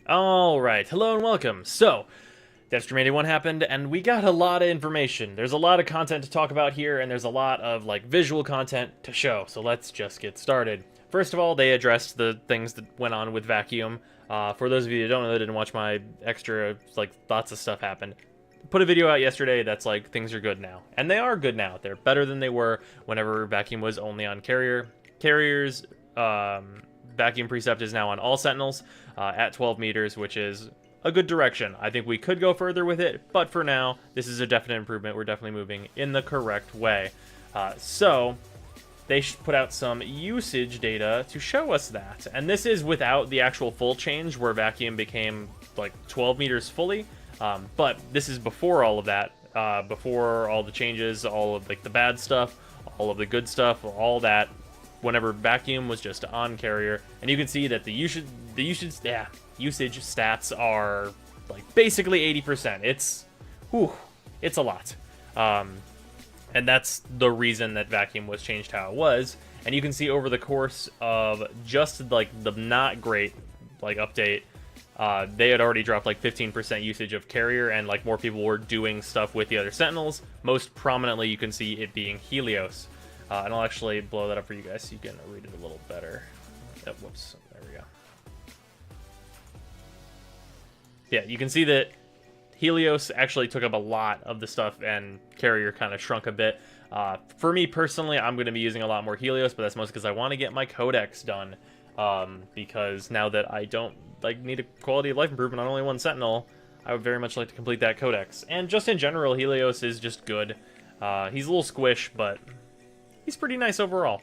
Alright, hello and welcome. So, Devstream 81 happened, and we got a lot of information. There's a lot of content to talk about here, and there's a lot of, visual content to show, so let's just get started. First of all, they addressed the things that went on with Vacuum. For those of you who don't know, that didn't watch my extra, lots of stuff happened. Put a video out yesterday that's things are good now. And they are good now. They're better than they were whenever Vacuum was only on Carrier. Carriers, Vacuum Precept is now on all Sentinels at 12 meters, which is a good direction. I think we could go further with it, but for now, this is a definite improvement. We're definitely moving in the correct way. So, they put out some usage data to show us that. And this is without the actual full change where Vacuum became 12 meters fully. But this is before all of that, before all the changes, all of the bad stuff, all of the good stuff, all that, whenever Vacuum was just on Carrier. And you can see that the usage stats are basically 80%. It's a lot. And that's the reason that Vacuum was changed how it was. And you can see over the course of just the not great update, they had already dropped 15% usage of Carrier, and more people were doing stuff with the other Sentinels. Most prominently, you can see it being Helios. And I'll actually blow that up for you guys so you can read it a little better. Oh, whoops, there we go. Yeah, you can see that Helios actually took up a lot of the stuff, and Carrier kind of shrunk a bit. For me personally, I'm going to be using a lot more Helios, but that's mostly because I want to get my codex done. Because now that I don't need a quality of life improvement on only one Sentinel, I would very much like to complete that codex. And just in general, Helios is just good. He's a little squish, but he's pretty nice overall.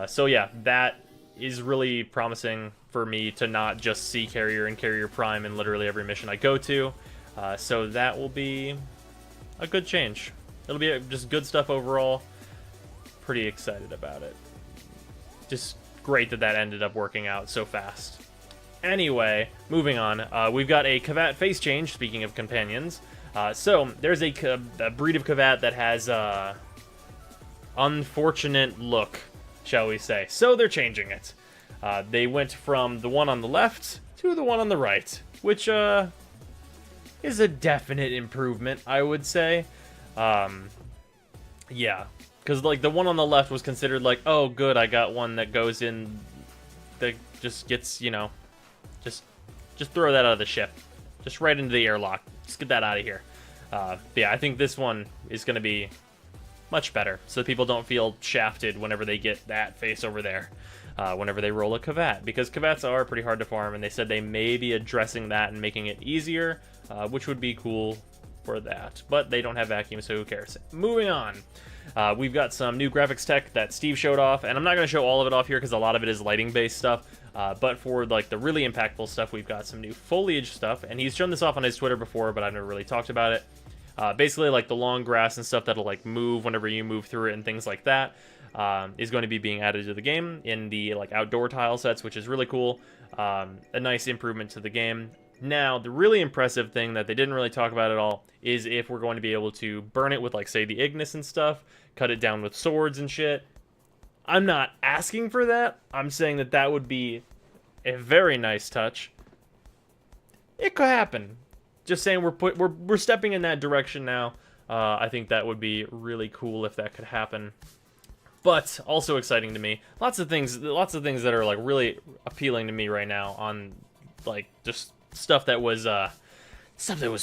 So yeah, that is really promising for me to not just see Carrier and Carrier Prime in literally every mission I go to. So that will be a good change. It'll be just good stuff overall. Pretty excited about it. Just great that that ended up working out so fast. Anyway, moving on. We've got a Kavat face change, speaking of companions. So there's a breed of Kavat that has unfortunate look, shall we say. So they're changing it. They went from the one on the left to the one on the right, which is a definite improvement, I would say. Yeah, because the one on the left was considered oh good, I got one that goes in, that just gets, just throw that out of the ship, just right into the airlock, just get that out of here. But yeah, I think this one is going to be much better, so people don't feel shafted whenever they get that face over there, whenever they roll a Kavat, because Kavats are pretty hard to farm, and they said they may be addressing that and making it easier, which would be cool for that, but they don't have Vacuum, so who cares. Moving on, we've got some new graphics tech that Steve showed off, and I'm not going to show all of it off here because a lot of it is lighting based stuff, but for the really impactful stuff, we've got some new foliage stuff, and he's shown this off on his Twitter before, but I've never really talked about it. Basically the long grass and stuff that'll move whenever you move through it and things like that, is going to be being added to the game in the outdoor tile sets, which is really cool. A nice improvement to the game. Now, the really impressive thing that they didn't really talk about at all is if we're going to be able to burn it with, say, the Ignis and stuff, cut it down with swords and shit. I'm not asking for that. I'm saying that that would be a very nice touch. It could happen. Just saying we're stepping in that direction now. I think that would be really cool if that could happen. But also exciting to me. Lots of things that are really appealing to me right now on just stuff that was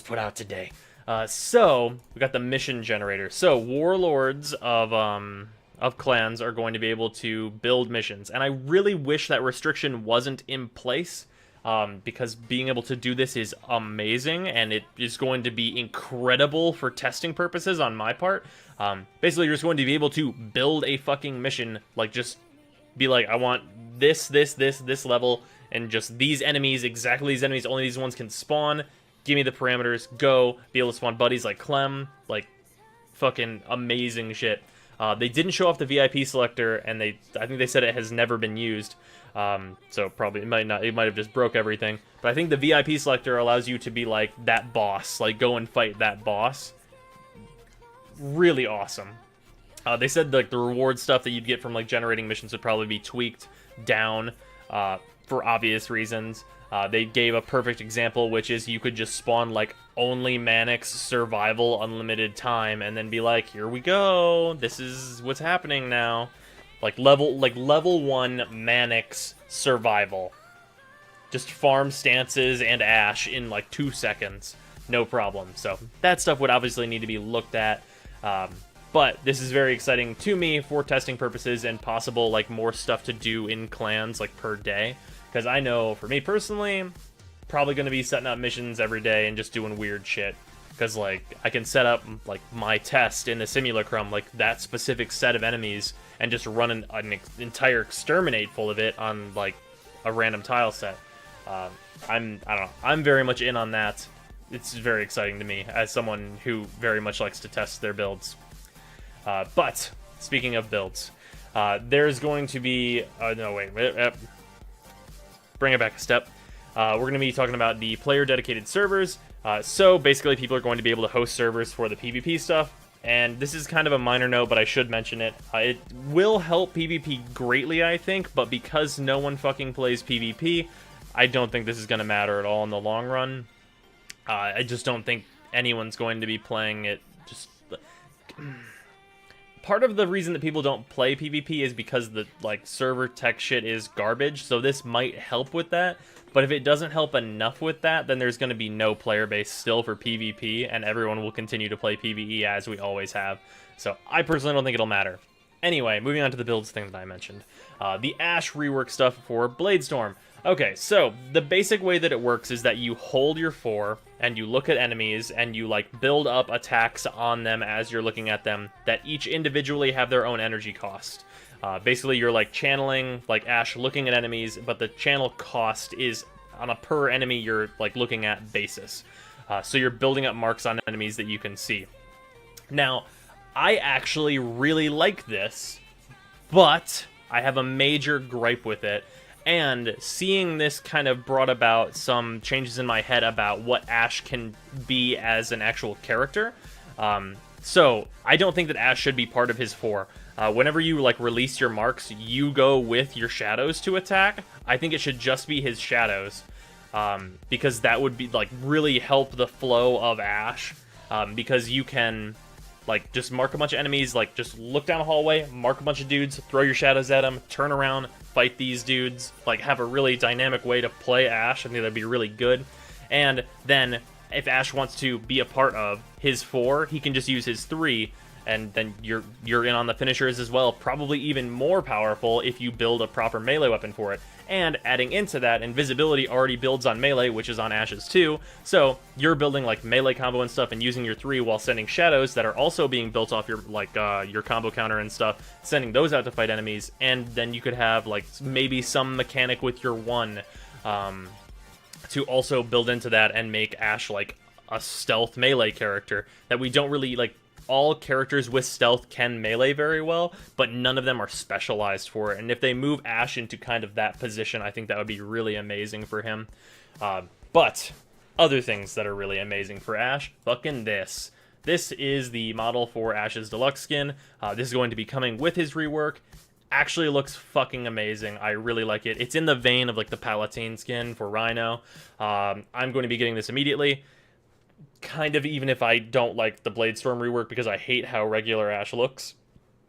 put out today. So we got the mission generator. So warlords of clans are going to be able to build missions, and I really wish that restriction wasn't in place, because being able to do this is amazing, and it is going to be incredible for testing purposes on my part. Basically, you're just going to be able to build a fucking mission, just be I want this level, and just these enemies, exactly these enemies, only these ones can spawn. Give me the parameters, go, be able to spawn buddies like Clem, fucking amazing shit. They didn't show off the VIP selector, and I think they said it has never been used. So probably it might have just broke everything. But I think the VIP selector allows you to be that boss, go and fight that boss. Really awesome. They said the reward stuff that you'd get from generating missions would probably be tweaked down for obvious reasons. They gave a perfect example, which is you could just spawn like only Mannix survival unlimited time, and then be like, here we go, this is what's happening now. Like level 1 Mannix survival. Just farm stances and Ashe in like 2 seconds. No problem. So that stuff would obviously need to be looked at. But this is very exciting to me for testing purposes and possible like more stuff to do in clans like per day. Because I know for me personally, probably going to be setting up missions every day and just doing weird shit. Because like I can set up like my test in the simulacrum, like that specific set of enemies, and just run an entire exterminate full of it on like a random tile set. I don't know. I'm very much in on that. It's very exciting to me as someone who very much likes to test their builds. But speaking of builds, there's going to be no wait, bring it back a step. We're going to be talking about the player dedicated servers. So basically, people are going to be able to host servers for the PvP stuff. And this is kind of a minor note, but I should mention it. It will help PvP greatly, I think, but because no one fucking plays PvP, I don't think this is going to matter at all in the long run. I just don't think anyone's going to be playing it. Just part of the reason that people don't play PvP is because the like server tech shit is garbage. So this might help with that. But if it doesn't help enough with that, then there's going to be no player base still for PvP, and everyone will continue to play PvE as we always have. So I personally don't think it'll matter. Anyway, moving on to the builds thing that I mentioned. The Ashe rework stuff for Bladestorm. Okay, so the basic way that it works is that you hold your 4 and you look at enemies and you like build up attacks on them as you're looking at them that each individually have their own energy cost. Basically, you're like channeling like Ashe looking at enemies, but the channel cost is on a per enemy you're like looking at basis. So you're building up marks on enemies that you can see. Now, I actually really like this, but I have a major gripe with it. And seeing this kind of brought about some changes in my head about what Ashe can be as an actual character. So I don't think that Ashe should be part of his 4. Whenever you like release your marks, you go with your shadows to attack. I think it should just be his shadows, because that would be like really help the flow of Ashe. Because you can like just mark a bunch of enemies, like just look down a hallway, mark a bunch of dudes, throw your shadows at them, turn around, fight these dudes, like have a really dynamic way to play Ashe. I think that'd be really good. And then if Ashe wants to be a part of his 4, he can just use his 3, and then you're in on the finishers as well. Probably even more powerful if you build a proper melee weapon for it. And adding into that, invisibility already builds on melee, which is on Ashe's too. So you're building like melee combo and stuff and using your 3 while sending shadows that are also being built off your like your combo counter and stuff, sending those out to fight enemies. And then you could have like maybe some mechanic with your 1 to also build into that and make Ashe like a stealth melee character that we don't really like. All characters with stealth can melee very well, but none of them are specialized for it. And if they move Ashe into kind of that position, I think that would be really amazing for him. But other things that are really amazing for Ashe, fucking this. This is the model for Ashe's deluxe skin. This is going to be coming with his rework. Actually looks fucking amazing. I really like it. It's in the vein of like the Palatine skin for Rhino. I'm going to be getting this immediately. Kind of even if I don't like the Bladestorm rework because I hate how regular Ashe looks.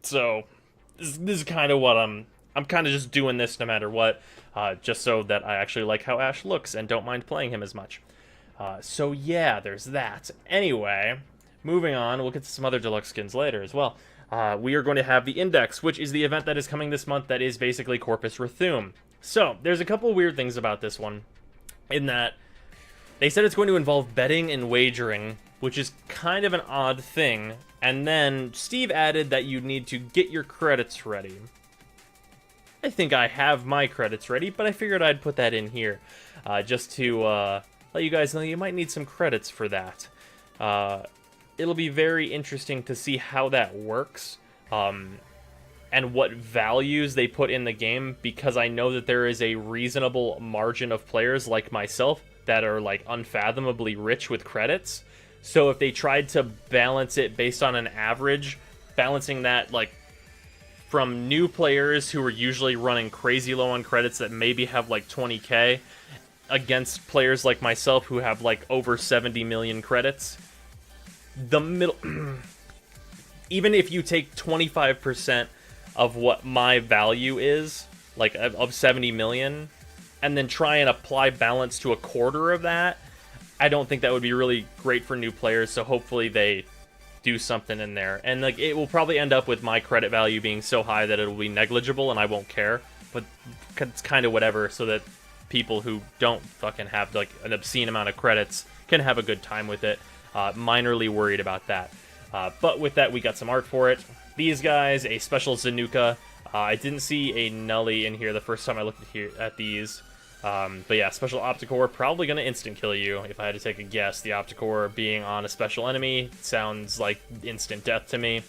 So this is kind of what I'm kind of just doing this no matter what, just so that I actually like how Ashe looks and don't mind playing him as much. So yeah, there's that. Anyway, moving on, we'll get to some other deluxe skins later as well. We are going to have the Index, which is the event that is coming this month that is basically Corpus Rethum. So there's a couple weird things about this one, in that they said it's going to involve betting and wagering, which is kind of an odd thing. And then Steve added that you need to get your credits ready. I think I have my credits ready, but I figured I'd put that in here just to let you guys know you might need some credits for that. It'll be very interesting to see how that works and what values they put in the game, because I know that there is a reasonable margin of players like myself that are like unfathomably rich with credits. So if they tried to balance it based on an average, balancing that like from new players who are usually running crazy low on credits that maybe have like 20k, against players like myself who have like over 70 million credits, the middle, even if you take 25% of what my value is, like of 70 million, and then try and apply balance to a quarter of that, I don't think that would be really great for new players. So hopefully they do something in there, and like it will probably end up with my credit value being so high that it'll be negligible and I won't care, but it's kind of whatever, so that people who don't fucking have like an obscene amount of credits can have a good time with it. Minorly worried about that, but with that, we got some art for it. These guys, a special Zanuka. I didn't see a Nully in here the first time I looked at these. But yeah, special Opticore, probably going to instant kill you if I had to take a guess. The Opticore being on a special enemy sounds like instant death to me.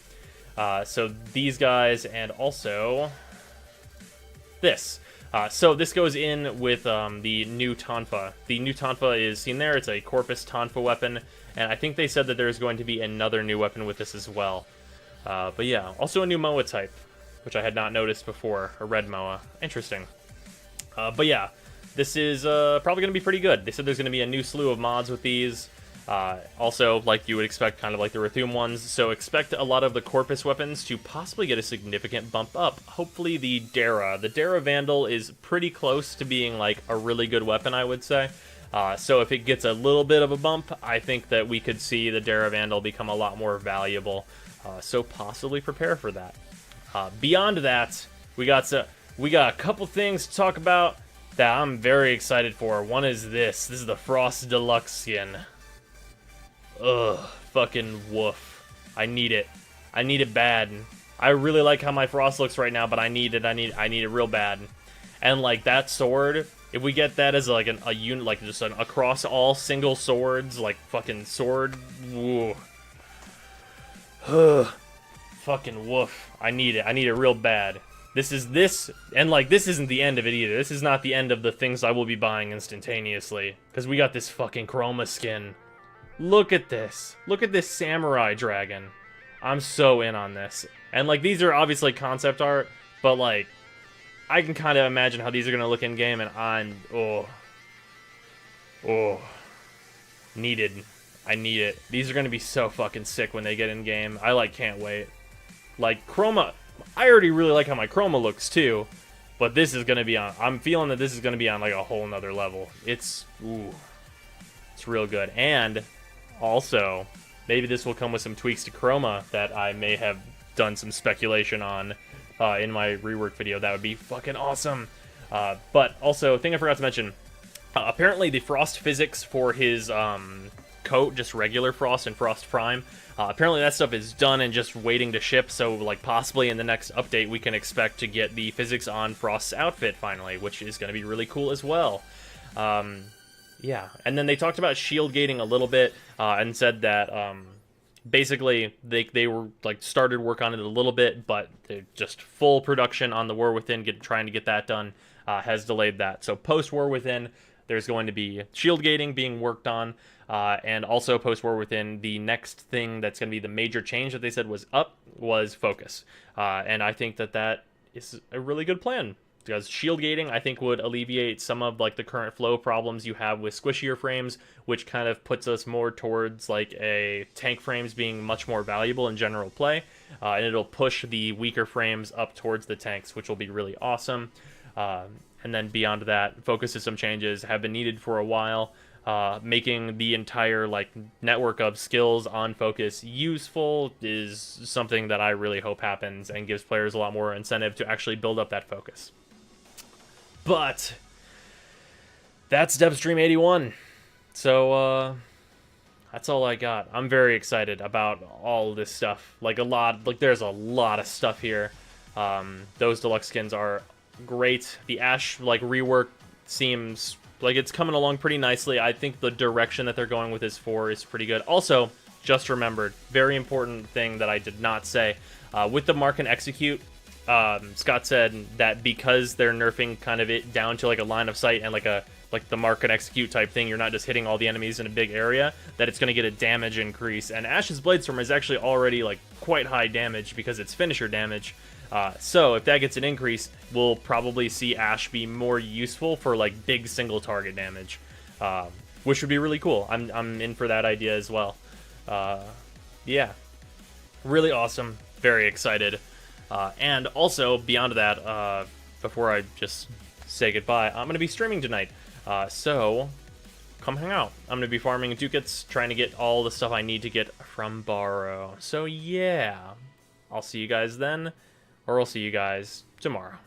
So these guys, and also this. So this goes in with the new Tonfa. The new Tonfa is seen there. It's a Corpus Tonfa weapon, and I think they said that there's going to be another new weapon with this as well. But yeah, also a new MOA type, which I had not noticed before. A red MOA. Interesting. But yeah. This is probably going to be pretty good. They said there's going to be a new slew of mods with these. Also, like you would expect, kind of like the Rathum ones. So expect a lot of the Corpus weapons to possibly get a significant bump up. Hopefully the Dara. The Dara Vandal is pretty close to being like a really good weapon, I would say. So if it gets a little bit of a bump, I think that we could see the Dara Vandal become a lot more valuable. So possibly prepare for that. Beyond that, we got a couple things to talk about that I'm very excited for. One is this. This is the Frost Deluxe skin. Ugh, fucking woof. I need it. I need it bad. I really like how my Frost looks right now, but I need it. I need it real bad. And like that sword, if we get that as like a unit, like just an across all single swords, like fucking sword, woo. Fucking woof. I need it. I need it real bad. And like, this isn't the end of it either. This is not the end of the things I will be buying instantaneously. Because we got this fucking Chroma skin. Look at this. Look at this samurai dragon. I'm so in on this. And like, these are obviously concept art, but like, I can kind of imagine how these are going to look in-game, and needed. I need it. These are going to be so fucking sick when they get in-game. I like, can't wait. Like, Chroma... I already really like how my Chroma looks too, but this is going to be on... I'm feeling that this is going to be on like a whole nother level. It's real good. And also, maybe this will come with some tweaks to Chroma that I may have done some speculation on in my rework video. That would be fucking awesome. But also, thing I forgot to mention, apparently the frost physics for his coat, just regular Frost and Frost Prime, apparently that stuff is done and just waiting to ship, so like possibly in the next update we can expect to get the physics on Frost's outfit finally, which is going to be really cool as well. Yeah, and then they talked about shield gating a little bit, and said that basically they were like started work on it a little bit, but they're just full production on the War Within, trying to get that done, has delayed that. So post War Within, there's going to be shield gating being worked on, and also post War Within, the next thing that's going to be the major change that they said was focus, and I think that is a really good plan. Because shield gating, I think, would alleviate some of like the current flow problems you have with squishier frames, which kind of puts us more towards like a tank frames being much more valuable in general play, and it'll push the weaker frames up towards the tanks, which will be really awesome. And then beyond that, focus system changes have been needed for a while, making the entire like network of skills on focus useful is something that I really hope happens and gives players a lot more incentive to actually build up that focus. But that's Devstream 81. So that's all I got. I'm very excited about all this stuff. Like there's a lot of stuff here. Those deluxe skins are great. The Ash like rework seems like it's coming along pretty nicely. I think the direction that they're going with this 4 is pretty good. Also, just remembered, very important thing that I did not say, with the mark and execute. Scott said that because they're nerfing kind of it down to like a line of sight and like the mark and execute type thing, you're not just hitting all the enemies in a big area, that it's going to get a damage increase. And Ash's Bladestorm is actually already like quite high damage because it's finisher damage. So if that gets an increase, we'll probably see Ash be more useful for like big single target damage, which would be really cool. I'm in for that idea as well. Yeah, really awesome. Very excited. And also beyond that, before I just say goodbye, I'm gonna be streaming tonight. So come hang out. I'm gonna be farming ducats, trying to get all the stuff I need to get from Borrow. So yeah, I'll see you guys then. Or I'll see you guys tomorrow.